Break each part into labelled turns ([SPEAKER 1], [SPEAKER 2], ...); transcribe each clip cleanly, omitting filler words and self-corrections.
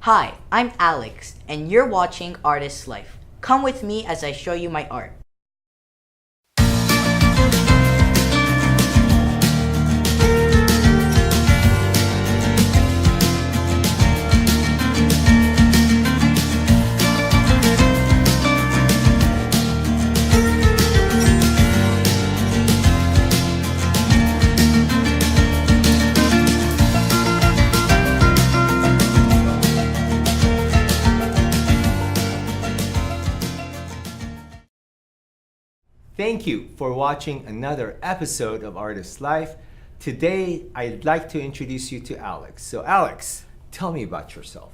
[SPEAKER 1] Hi, I'm Alex, and you're watching Artist Life. Come with me as I show you my art.
[SPEAKER 2] Thank you for watching another episode of Artist Life. Today, I'd like to introduce you to Alex. So Alex, tell me about yourself.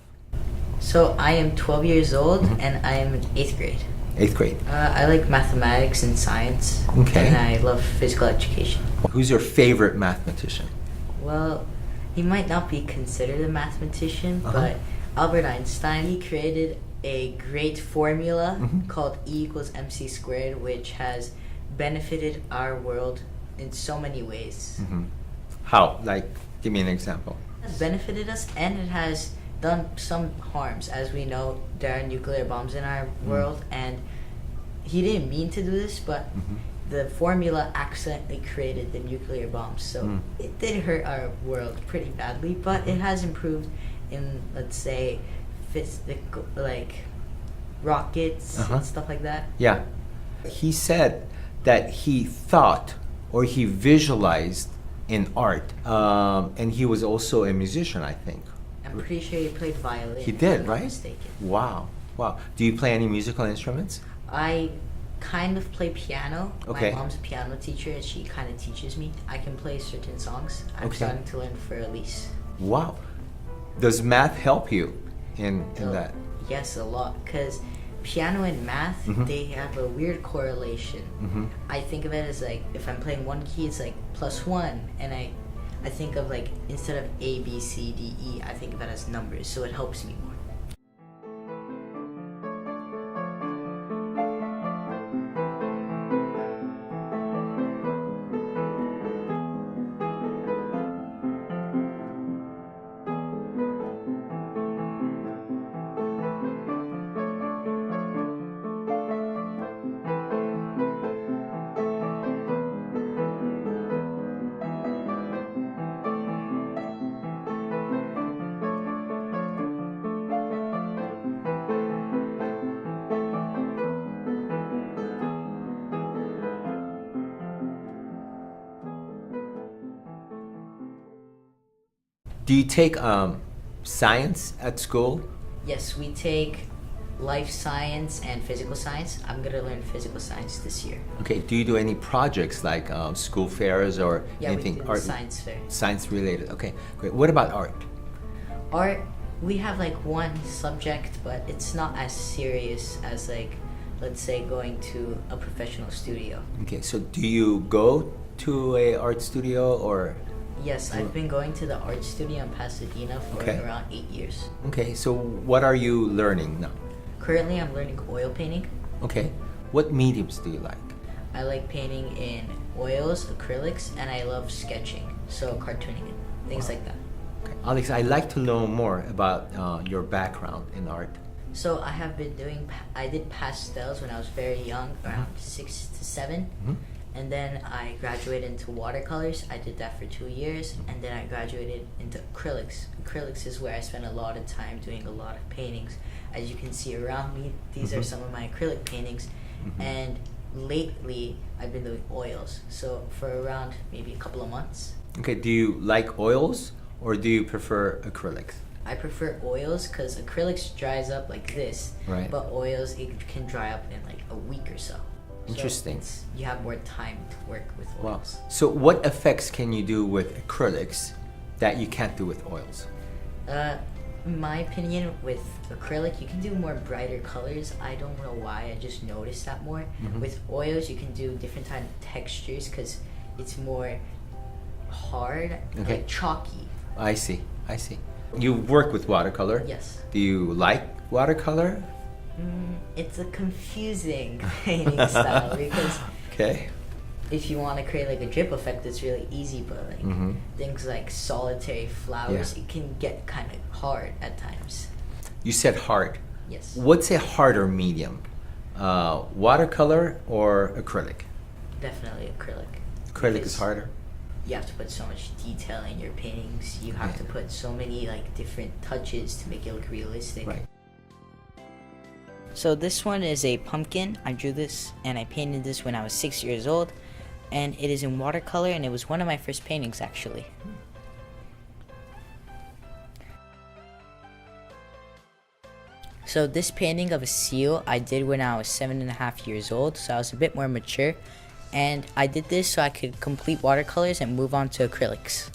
[SPEAKER 1] So I am 12 years old and I am in 8th grade.
[SPEAKER 2] 8th grade.
[SPEAKER 1] I like mathematics and science.
[SPEAKER 2] Okay.
[SPEAKER 1] And I love physical education.
[SPEAKER 2] Who's your favorite mathematician?
[SPEAKER 1] Well, he might not be considered a mathematician, but Albert Einstein, he created a great formula called E equals mc squared, which has benefited our world in so many ways.
[SPEAKER 2] How? Like, give me an example.
[SPEAKER 1] It has benefited us and it has done some harms. As we know, there are nuclear bombs in our world, and he didn't mean to do this, but the formula accidentally created the nuclear bombs. So it did hurt our world pretty badly, but it has improved in, let's say, physical, like rockets and stuff like that.
[SPEAKER 2] Yeah. He said that he thought or he visualized in art, and he was also a musician, I think.
[SPEAKER 1] I'm pretty sure he played violin.
[SPEAKER 2] He
[SPEAKER 1] if
[SPEAKER 2] did,
[SPEAKER 1] I'm not
[SPEAKER 2] right?
[SPEAKER 1] mistaken.
[SPEAKER 2] Wow. Wow. Do you play any musical instruments?
[SPEAKER 1] I kind of play piano.
[SPEAKER 2] Okay.
[SPEAKER 1] My mom's a piano teacher and she kind of teaches me. I can play certain songs. I'm
[SPEAKER 2] Okay.
[SPEAKER 1] starting to learn for Elise.
[SPEAKER 2] Wow. Does math help you in that?
[SPEAKER 1] Yes, a lot, because piano and math, they have a weird correlation. I think of it as like, if I'm playing one key, it's like +1, and I think of like, instead of A, B, C, D, E, I think of it as numbers, so it helps me more.
[SPEAKER 2] Do you take science at school?
[SPEAKER 1] Yes, we take life science and physical science. I'm gonna learn physical science this year.
[SPEAKER 2] Okay. Do you do any projects like school fairs or
[SPEAKER 1] Yeah,
[SPEAKER 2] anything
[SPEAKER 1] we do the
[SPEAKER 2] art
[SPEAKER 1] science fair.
[SPEAKER 2] science related? Okay, great. What about art?
[SPEAKER 1] Art, we have like one subject, but it's not as serious as like, let's say, going to a professional studio.
[SPEAKER 2] Okay, so do you go to a art studio or?
[SPEAKER 1] Yes, I've been going to the art studio in Pasadena for
[SPEAKER 2] Okay.
[SPEAKER 1] around 8 years.
[SPEAKER 2] Okay, so what are you learning now?
[SPEAKER 1] Currently, I'm learning oil painting.
[SPEAKER 2] Okay, what mediums do you like?
[SPEAKER 1] I like painting in oils, acrylics, and I love sketching, so cartooning and things like that.
[SPEAKER 2] Okay. Alex, I'd like to know more about your background in art.
[SPEAKER 1] So I did pastels when I was very young, around 6 to 7. And then I graduated into watercolors. I did that for 2 years, and then I graduated into acrylics. Acrylics is where I spent a lot of time doing a lot of paintings. As you can see around me, these are some of my acrylic paintings. And lately, I've been doing oils. So for around maybe a couple of months.
[SPEAKER 2] Okay, do you like oils or do you prefer acrylics?
[SPEAKER 1] I prefer oils because acrylics dries up like this,
[SPEAKER 2] Right.
[SPEAKER 1] but oils, it can dry up in like a week or so.
[SPEAKER 2] Interesting.
[SPEAKER 1] So you have more time to work with
[SPEAKER 2] Wow.
[SPEAKER 1] oils.
[SPEAKER 2] So what effects can you do with acrylics that you can't do with oils?
[SPEAKER 1] In my opinion, with acrylic, you can do more brighter colors. I don't know why, I just noticed that more. With oils, you can do different kind of textures because it's more hard,
[SPEAKER 2] Okay.
[SPEAKER 1] like chalky.
[SPEAKER 2] I see, I see. You work with watercolor?
[SPEAKER 1] Yes.
[SPEAKER 2] Do you like watercolor?
[SPEAKER 1] It's a confusing painting style because
[SPEAKER 2] Okay.
[SPEAKER 1] if you want to create like a drip effect, it's really easy, but like things like solitary flowers,
[SPEAKER 2] Yeah.
[SPEAKER 1] it can get kind of hard at times.
[SPEAKER 2] You said hard.
[SPEAKER 1] Yes.
[SPEAKER 2] What's a harder medium? Watercolor or acrylic?
[SPEAKER 1] Definitely acrylic.
[SPEAKER 2] Acrylic
[SPEAKER 1] Because
[SPEAKER 2] is harder.
[SPEAKER 1] you have to put so much detail in your paintings. You have to put so many like different touches to make it look realistic.
[SPEAKER 2] Right.
[SPEAKER 1] So this one is a pumpkin. I drew this and I painted this when I was 6 years old, and it is in watercolor, and it was one of my first paintings actually. So this painting of a seal I did when I was 7.5 years old, so I was a bit more mature, and I did this so I could complete watercolors and move on to acrylics.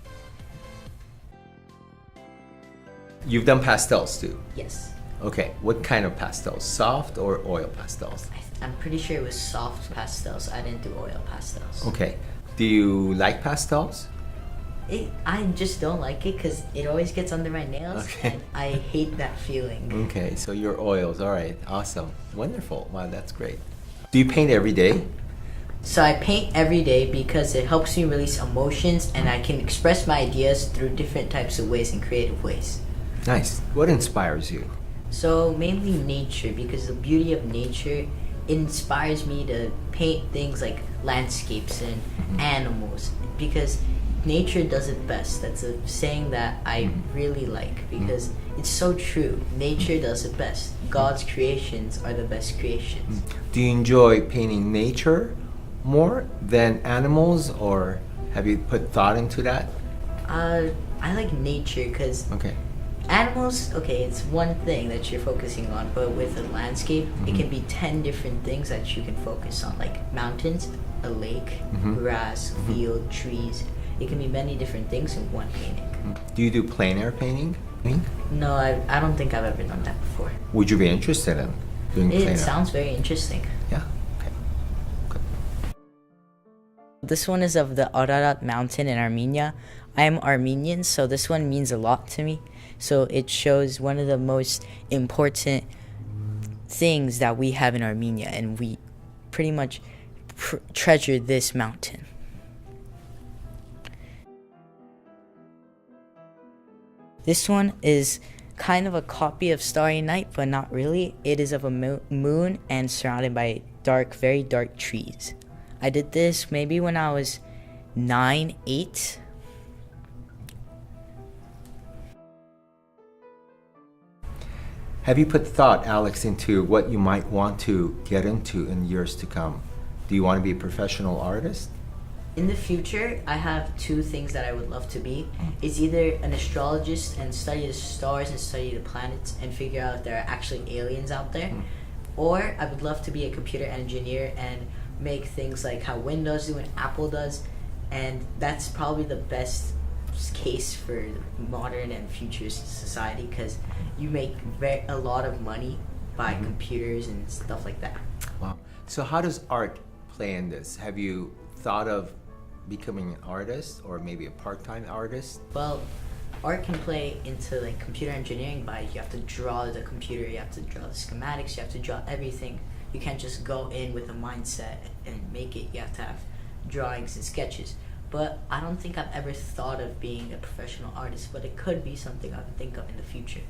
[SPEAKER 2] You've done pastels too.
[SPEAKER 1] Yes.
[SPEAKER 2] Okay, what kind of pastels? Soft or oil pastels?
[SPEAKER 1] I'm pretty sure it was soft pastels. I didn't do oil pastels.
[SPEAKER 2] Okay. Do you like pastels?
[SPEAKER 1] I just don't like it because it always gets under my nails,
[SPEAKER 2] Okay.
[SPEAKER 1] and I hate that feeling.
[SPEAKER 2] Okay, so your oils. All right, awesome. Wonderful. Wow, that's great. Do you paint every day?
[SPEAKER 1] So I paint every day because it helps me release emotions, and I can express my ideas through different types of ways and creative ways.
[SPEAKER 2] Nice. What inspires you?
[SPEAKER 1] So mainly nature, because the beauty of nature inspires me to paint things like landscapes and animals, because nature does it best. That's a saying that I really like because it's so true. Nature does it best. God's creations are the best creations.
[SPEAKER 2] Do you enjoy painting nature more than animals, or have you put thought into that?
[SPEAKER 1] I like nature because
[SPEAKER 2] Okay.
[SPEAKER 1] animals, okay, it's one thing that you're focusing on, but with a landscape, it can be 10 different things that you can focus on, like mountains, a lake, grass, field, trees. It can be many different things in one painting.
[SPEAKER 2] Do you do plein air painting?
[SPEAKER 1] No, I don't think I've ever done that before.
[SPEAKER 2] Would you be interested in doing plein air?
[SPEAKER 1] It sounds very interesting.
[SPEAKER 2] Yeah. Okay. Good.
[SPEAKER 1] This one is of the Ararat mountain in Armenia. I am Armenian, so this one means a lot to me. So it shows one of the most important things that we have in Armenia, and we pretty much treasure this mountain. This one is kind of a copy of Starry Night, but not really. It is of a moon and surrounded by dark, very dark trees. I did this maybe when I was 9, 8.
[SPEAKER 2] Have you put thought, Alex, into what you might want to get into in years to come? Do you want to be a professional artist?
[SPEAKER 1] In the future, I have 2 things that I would love to be. It's either an astrologist and study the stars and study the planets and figure out if there are actually aliens out there. Or I would love to be a computer engineer and make things like how Windows do and Apple does. And that's probably the best case for modern and future society, because you make a lot of money by computers and stuff like that.
[SPEAKER 2] Wow. So how does art play in this? Have you thought of becoming an artist or maybe a part-time artist?
[SPEAKER 1] Well, art can play into like computer engineering by you have to draw the computer, you have to draw the schematics, you have to draw everything. You can't just go in with a mindset and make it. You have to have drawings and sketches. But I don't think I've ever thought of being a professional artist, but it could be something I would think of in the future.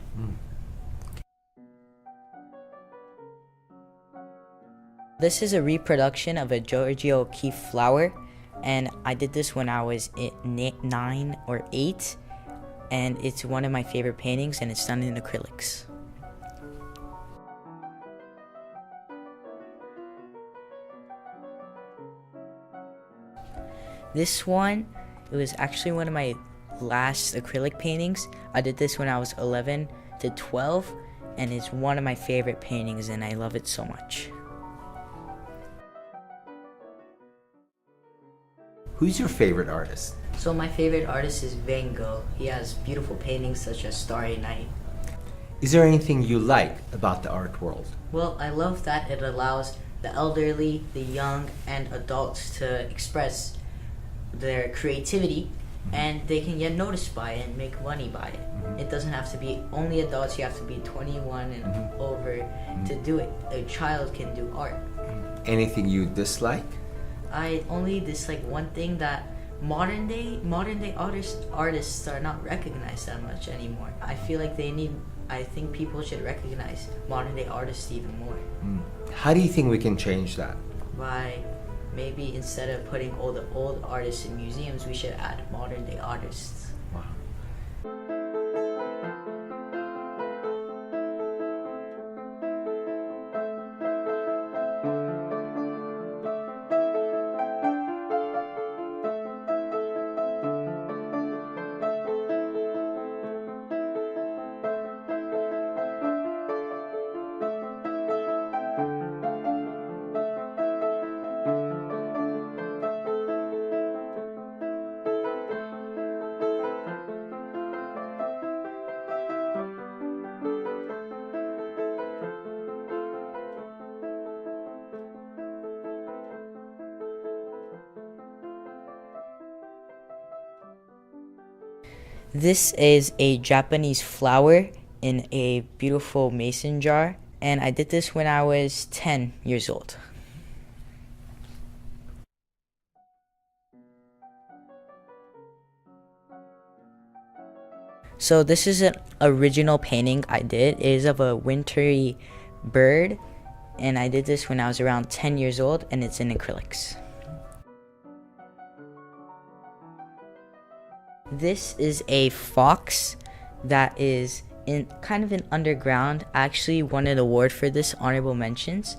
[SPEAKER 1] This is a reproduction of a Georgia O'Keeffe flower, and I did this when I was 9 or 8, and it's one of my favorite paintings, and it's done in acrylics. This one, it was actually one of my last acrylic paintings. I did this when I was 11 to 12, and it's one of my favorite paintings, and I love it so much.
[SPEAKER 2] Who's your favorite artist?
[SPEAKER 1] So my favorite artist is Van Gogh. He has beautiful paintings such as Starry Night.
[SPEAKER 2] Is there anything you like about the art world?
[SPEAKER 1] Well, I love that it allows the elderly, the young, and adults to express their creativity, and they can get noticed by it and make money by it. It doesn't have to be only adults. You have to be 21 and over to do it. A child can do art.
[SPEAKER 2] Anything you dislike?
[SPEAKER 1] I only dislike one thing, that modern day artists are not recognized that much anymore. I feel like they need I think people should recognize modern day artists even more.
[SPEAKER 2] How do you think we can change that?
[SPEAKER 1] By maybe instead of putting all the old artists in museums, we should add modern day artists.
[SPEAKER 2] Wow.
[SPEAKER 1] This is a Japanese flower in a beautiful mason jar, and I did this when I was 10 years old. So this is an original painting I did. It is of a wintry bird, and I did this when I was around 10 years old, and it's in acrylics. This is a fox that is in kind of an underground. I actually won an award for this, honorable mentions,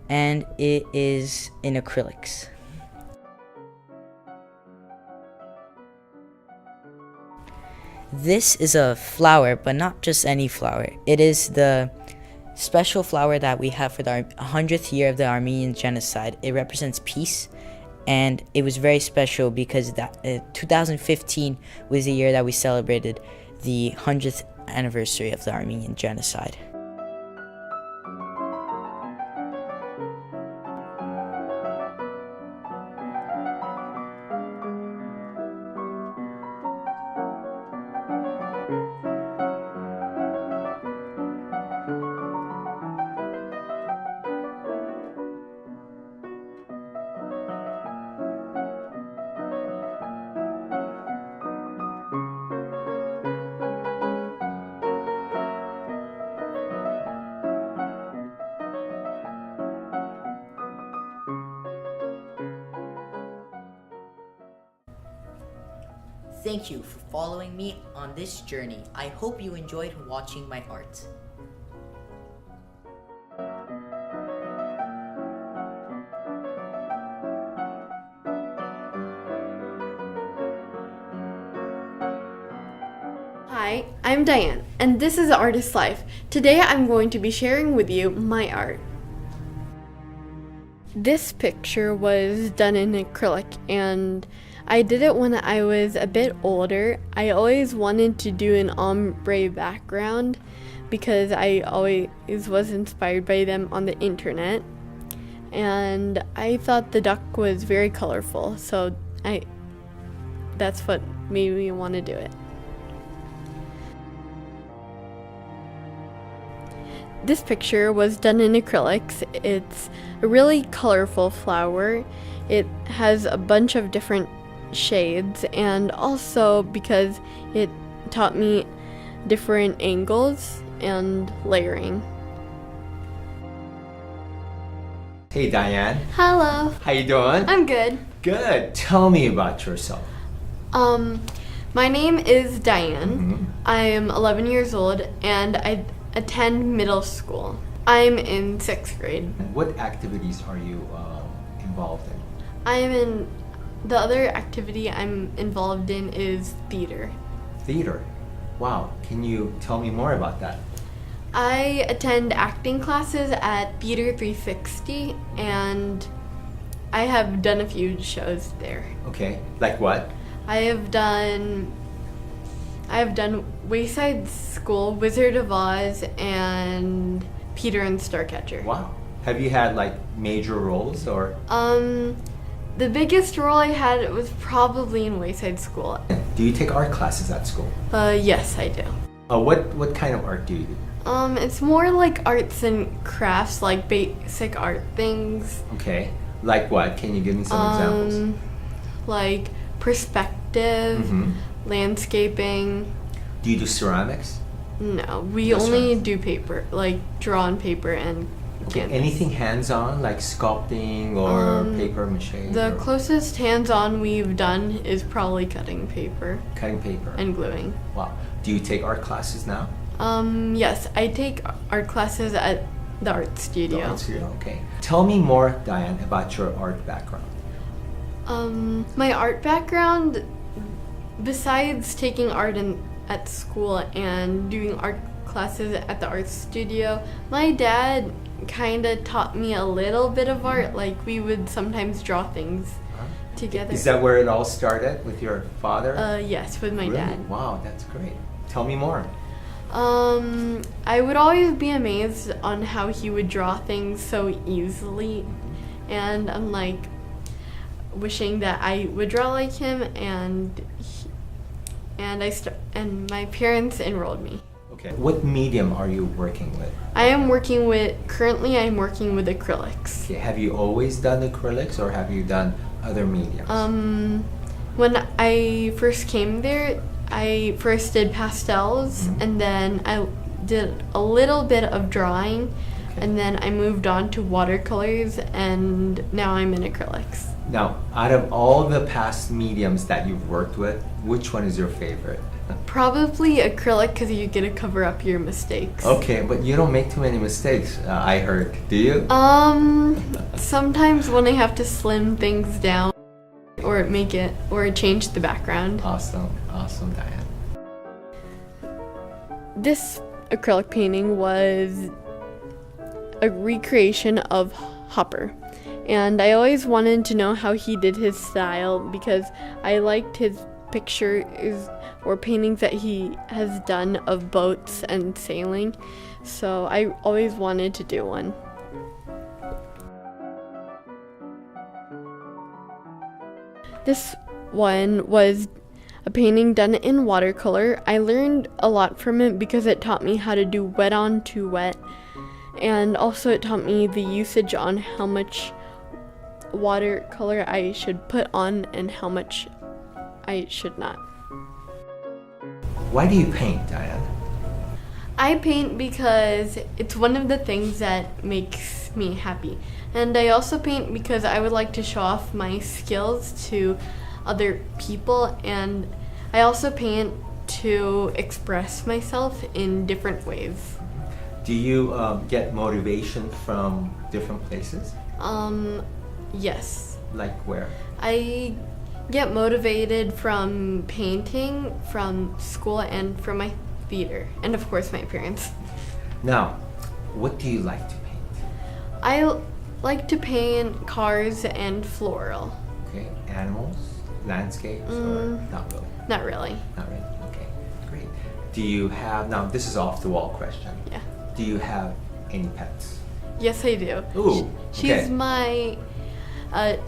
[SPEAKER 1] and it is in acrylics. This is a flower, but not just any flower. It is the special flower that we have for the 100th year of the Armenian genocide. It represents peace, and it was very special because 2015 was the year that we celebrated the 100th anniversary of the Armenian genocide. Thank you for following me on this journey. I hope you enjoyed watching my art.
[SPEAKER 3] Hi, I'm Diane, and this is Artist Life. Today I'm going to be sharing with you my art. This picture was done in acrylic, and I did it when I was a bit older. I always wanted to do an ombre background because I always was inspired by them on the internet, and I thought the duck was very colorful, so that's what made me want to do it. This picture was done in acrylics. It's a really colorful flower. It has a bunch of different shades, and also because it taught me different angles and layering.
[SPEAKER 2] Hey Diane,
[SPEAKER 3] Hello.
[SPEAKER 2] how you doing?
[SPEAKER 3] I'm good.
[SPEAKER 2] Good. Tell me about yourself.
[SPEAKER 3] My name is Diane.
[SPEAKER 2] Mhm.
[SPEAKER 3] I am 11 years old, and I attend middle school. I'm in 6th grade.
[SPEAKER 2] What activities are you involved in?
[SPEAKER 3] The other activity I'm involved in is theater.
[SPEAKER 2] Theater. Wow. Can you tell me more about that?
[SPEAKER 3] I attend acting classes at Theater 360, and I have done a few shows there.
[SPEAKER 2] Okay. Like what?
[SPEAKER 3] I have done Wayside School, Wizard of Oz, and Peter and Starcatcher.
[SPEAKER 2] Wow. Have you had like major roles or?
[SPEAKER 3] The biggest role I had was probably in Wayside School.
[SPEAKER 2] Do you take art classes at school?
[SPEAKER 3] Yes, I do.
[SPEAKER 2] What kind of art do you do?
[SPEAKER 3] It's more like arts and crafts, like basic art things.
[SPEAKER 2] Okay. Like what? Can you give me some examples?
[SPEAKER 3] Like perspective,
[SPEAKER 2] Mhm.
[SPEAKER 3] landscaping.
[SPEAKER 2] Do you do ceramics?
[SPEAKER 3] No, we
[SPEAKER 2] Just
[SPEAKER 3] only
[SPEAKER 2] art.
[SPEAKER 3] do paper, like draw on paper and
[SPEAKER 2] Okay.
[SPEAKER 3] canvas.
[SPEAKER 2] Anything hands-on, like sculpting or paper mache?
[SPEAKER 3] The
[SPEAKER 2] or
[SPEAKER 3] closest hands-on we've done is probably cutting paper
[SPEAKER 2] cutting paper.
[SPEAKER 3] and gluing.
[SPEAKER 2] Wow. Do you take art classes now?
[SPEAKER 3] Yes, I take art classes at the art studio.
[SPEAKER 2] Art studio. Okay. Tell me more, Diane, about your art background.
[SPEAKER 3] My art background, besides taking art at school and doing art classes at the art studio, my dad kind of taught me a little bit of art. Like we would sometimes draw things together.
[SPEAKER 2] Is that where it all started with your father?
[SPEAKER 3] Yes, with my
[SPEAKER 2] Really?
[SPEAKER 3] dad.
[SPEAKER 2] Wow, that's great. Tell me more.
[SPEAKER 3] I would always be amazed on how he would draw things so easily, and I'm like wishing that I would draw like him, and my parents enrolled me.
[SPEAKER 2] Okay. What medium are you working with?
[SPEAKER 3] Currently I'm working with acrylics.
[SPEAKER 2] Okay. Have you always done acrylics or have you done other mediums?
[SPEAKER 3] When I first came there, I first did pastels, and then I did a little bit of drawing, and then I moved on to watercolors, and now I'm in acrylics.
[SPEAKER 2] Now, out of all the past mediums that you've worked with, which one is your favorite?
[SPEAKER 3] Probably acrylic because you get to cover up your mistakes.
[SPEAKER 2] Okay, but you don't make too many mistakes, I heard. Do you?
[SPEAKER 3] Sometimes when I have to slim things down or change the background.
[SPEAKER 2] Awesome, awesome, Diane.
[SPEAKER 3] This acrylic painting was a recreation of Hopper. And I always wanted to know how he did his style because I liked his pictures or paintings that he has done of boats and sailing. So I always wanted to do one. This one was a painting done in watercolor. I learned a lot from it because it taught me how to do wet on to wet. And also it taught me the usage on how much watercolor I should put on and how much I should not.
[SPEAKER 2] Why do you paint, Diane?
[SPEAKER 3] I paint because it's one of the things that makes me happy. And I also paint because I would like to show off my skills to other people, and I also paint to express myself in different ways.
[SPEAKER 2] Do you get motivation from different places?
[SPEAKER 3] Yes.
[SPEAKER 2] Like where?
[SPEAKER 3] I get motivated from painting, from school, and from my theater, and of course my parents.
[SPEAKER 2] Now, what do you like to paint?
[SPEAKER 3] I like to paint cars and floral.
[SPEAKER 2] Okay, animals, landscapes, or not really?
[SPEAKER 3] Not really.
[SPEAKER 2] Not really. Okay, great. Do you have, now this is off the wall question.
[SPEAKER 3] Yeah.
[SPEAKER 2] Do you have any pets?
[SPEAKER 3] Yes, I do.
[SPEAKER 2] Ooh,
[SPEAKER 3] She's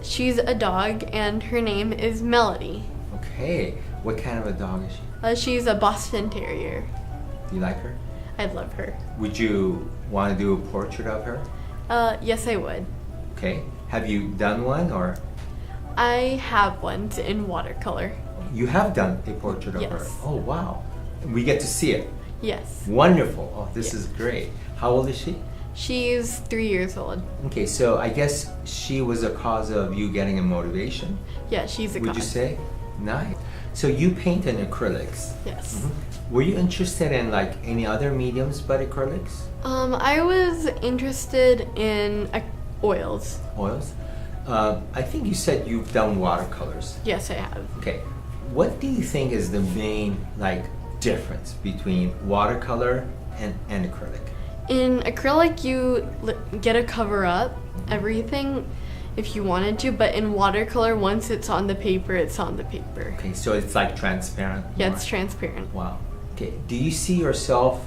[SPEAKER 3] she's a dog, and her name is Melody.
[SPEAKER 2] Okay, what kind of a dog is she?
[SPEAKER 3] She's a Boston Terrier.
[SPEAKER 2] Do you like her?
[SPEAKER 3] I love her.
[SPEAKER 2] Would you want to do a portrait of her?
[SPEAKER 3] Yes, I would.
[SPEAKER 2] Okay, have you done one or?
[SPEAKER 3] I have one in watercolor.
[SPEAKER 2] You have done a portrait of her?
[SPEAKER 3] Yes.
[SPEAKER 2] Oh, wow. We get to see it.
[SPEAKER 3] Yes.
[SPEAKER 2] Wonderful. Oh, this
[SPEAKER 3] Yeah.
[SPEAKER 2] is great. How old is she?
[SPEAKER 3] She's 3 years old.
[SPEAKER 2] Okay, so I guess she was a cause of you getting a motivation.
[SPEAKER 3] Yeah, she's a
[SPEAKER 2] Would you
[SPEAKER 3] cause.
[SPEAKER 2] say? Nice. So you paint in acrylics.
[SPEAKER 3] Yes.
[SPEAKER 2] Were you interested in like any other mediums but acrylics?
[SPEAKER 3] I was interested in oils.
[SPEAKER 2] Oils? I think you said you've done watercolors.
[SPEAKER 3] Yes, I have.
[SPEAKER 2] Okay. What do you think is the main like difference between watercolor and acrylic?
[SPEAKER 3] In acrylic, you get to cover up everything if you wanted to, but in watercolor, once it's on the paper, it's on the paper.
[SPEAKER 2] Okay, so it's like transparent.
[SPEAKER 3] Yeah,
[SPEAKER 2] more.
[SPEAKER 3] it's transparent.
[SPEAKER 2] Wow. Okay. Do you see yourself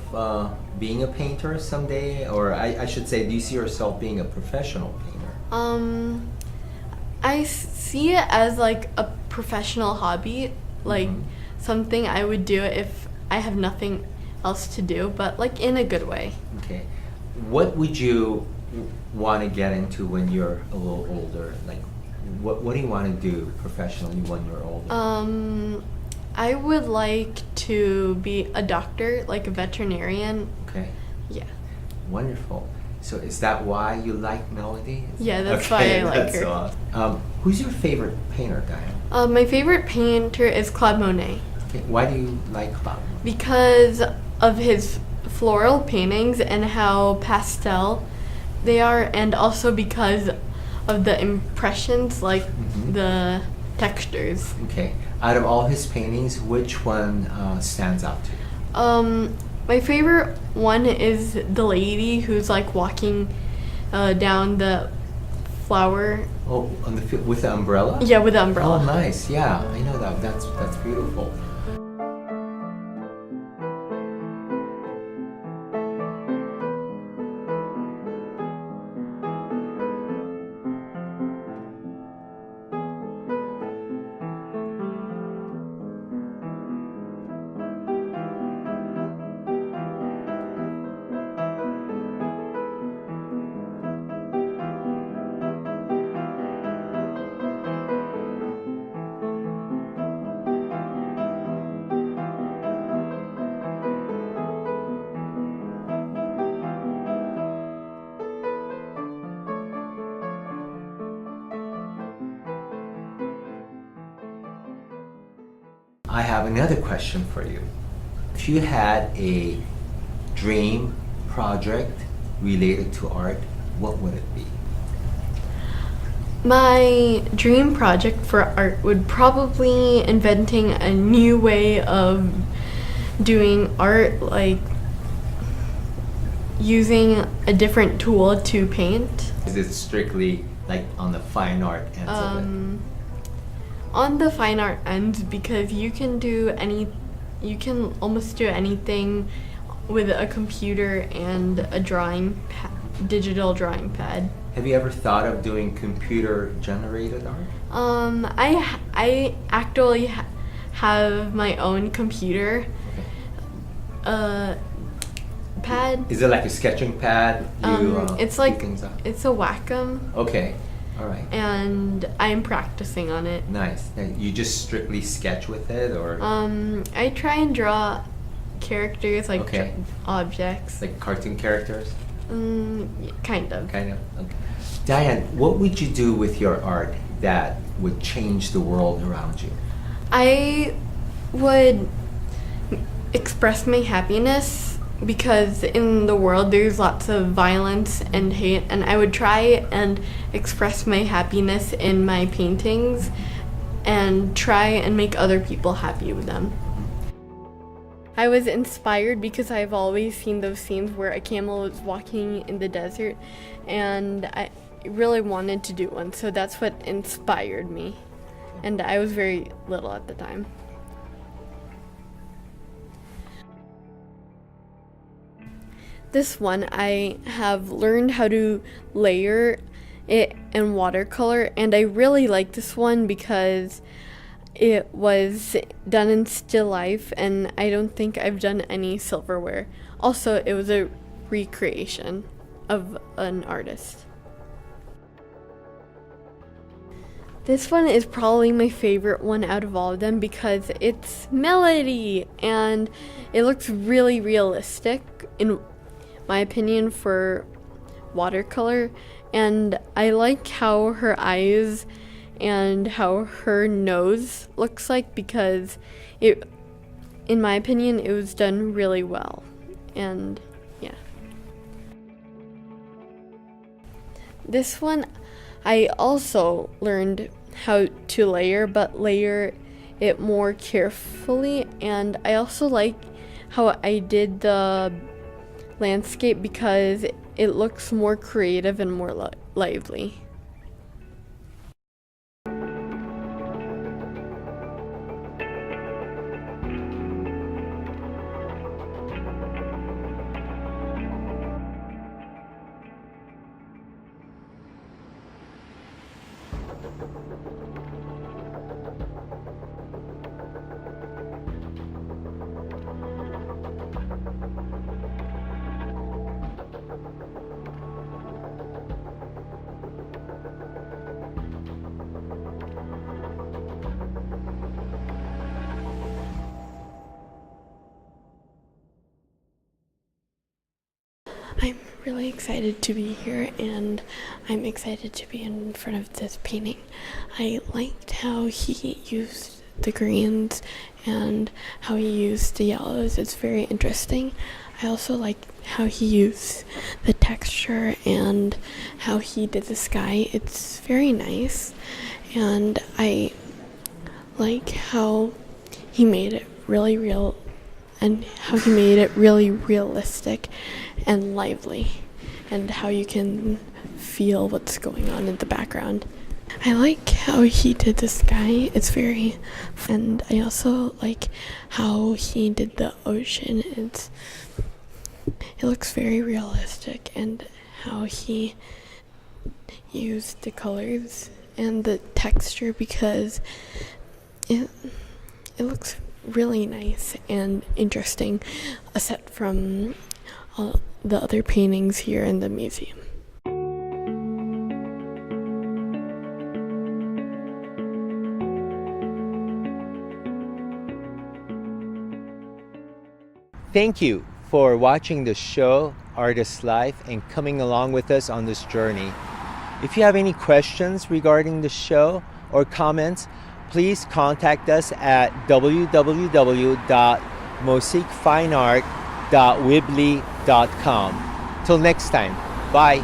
[SPEAKER 2] being a painter someday, or I should say, do you see yourself being a professional painter?
[SPEAKER 3] I see it as like a professional hobby, like something I would do if I have nothing else to do, but like in a good way.
[SPEAKER 2] Okay. What would you want to get into when you're a little older? Like, what do you want to do professionally when you're older?
[SPEAKER 3] I would like to be a doctor, like a veterinarian.
[SPEAKER 2] Okay.
[SPEAKER 3] Yeah.
[SPEAKER 2] Wonderful. So is that why you like Melody?
[SPEAKER 3] Yeah, that's why I like
[SPEAKER 2] that's
[SPEAKER 3] her.
[SPEAKER 2] Awesome. Who's your favorite painter, Diane?
[SPEAKER 3] My favorite painter is Claude Monet
[SPEAKER 2] Okay. Why do you like Claude?
[SPEAKER 3] because of his floral paintings and how pastel they are, and also because of the impressions, like the textures.
[SPEAKER 2] Okay. Out of all his paintings, which one stands out to you?
[SPEAKER 3] My favorite one is the lady who's like walking down the flower.
[SPEAKER 2] Oh, with the umbrella?
[SPEAKER 3] Yeah, with the umbrella.
[SPEAKER 2] Oh, nice. Yeah, I know that. That's beautiful. I have another question for you. If you had a dream project related to art, what would it be?
[SPEAKER 3] My dream project for art would probably inventing a new way of doing art, like using a different tool to paint.
[SPEAKER 2] Is it strictly like on the fine art ends of it?
[SPEAKER 3] On the fine art end, because you can almost do anything with a computer and a digital drawing pad.
[SPEAKER 2] Have you ever thought of doing computer-generated art?
[SPEAKER 3] I actually have my own computer pad.
[SPEAKER 2] Is it like a sketching pad?
[SPEAKER 3] It's
[SPEAKER 2] do
[SPEAKER 3] like
[SPEAKER 2] things up?
[SPEAKER 3] it's a Wacom.
[SPEAKER 2] Okay, all right.
[SPEAKER 3] And I'm practicing on it.
[SPEAKER 2] Nice. Now, you just strictly sketch with it, or
[SPEAKER 3] I try and draw characters, like
[SPEAKER 2] Okay.
[SPEAKER 3] objects.
[SPEAKER 2] like cartoon characters?
[SPEAKER 3] Yeah, kind of.
[SPEAKER 2] Kind of. Okay. Diane, what would you do with your art that would change the world around you?
[SPEAKER 3] I would express my happiness because in the world there's lots of violence and hate, and I would try and express my happiness in my paintings and try and make other people happy with them. I was inspired because I've always seen those scenes where a camel was walking in the desert, and I really wanted to do one, so that's what inspired me. And I was very little at the time. This one, I have learned how to layer it in watercolor, and I really like this one because it was done in still life, and I don't think I've done any silverware. Also, it was a recreation of an artist. This one is probably my favorite one out of all of them because it's Melody, and it looks really realistic in my opinion for watercolor, and I like how her eyes and how her nose looks like because it, in my opinion, it was done really well. And yeah. This one I also learned how to layer, but layer it more carefully, and I also like how I did the landscape because it looks more creative and more lively. I'm really excited to be here, and I'm excited to be in front of this painting. I liked how he used the greens and how he used the yellows. It's very interesting. I also like how he used the texture and how he did the sky. It's very nice, and I like how he made it really real and how he made it really realistic and lively, and how you can feel what's going on in the background. I like how he did the sky. It's very, and I also like how he did the ocean. It looks very realistic, and how he used the colors and the texture, because it looks really nice and interesting, aside from all the other paintings here in the museum.
[SPEAKER 2] Thank you for watching the show Artist Life and coming along with us on this journey. If you have any questions regarding the show or comments, please contact us at www.mosaicfineart.weebly.com. Till next time, bye.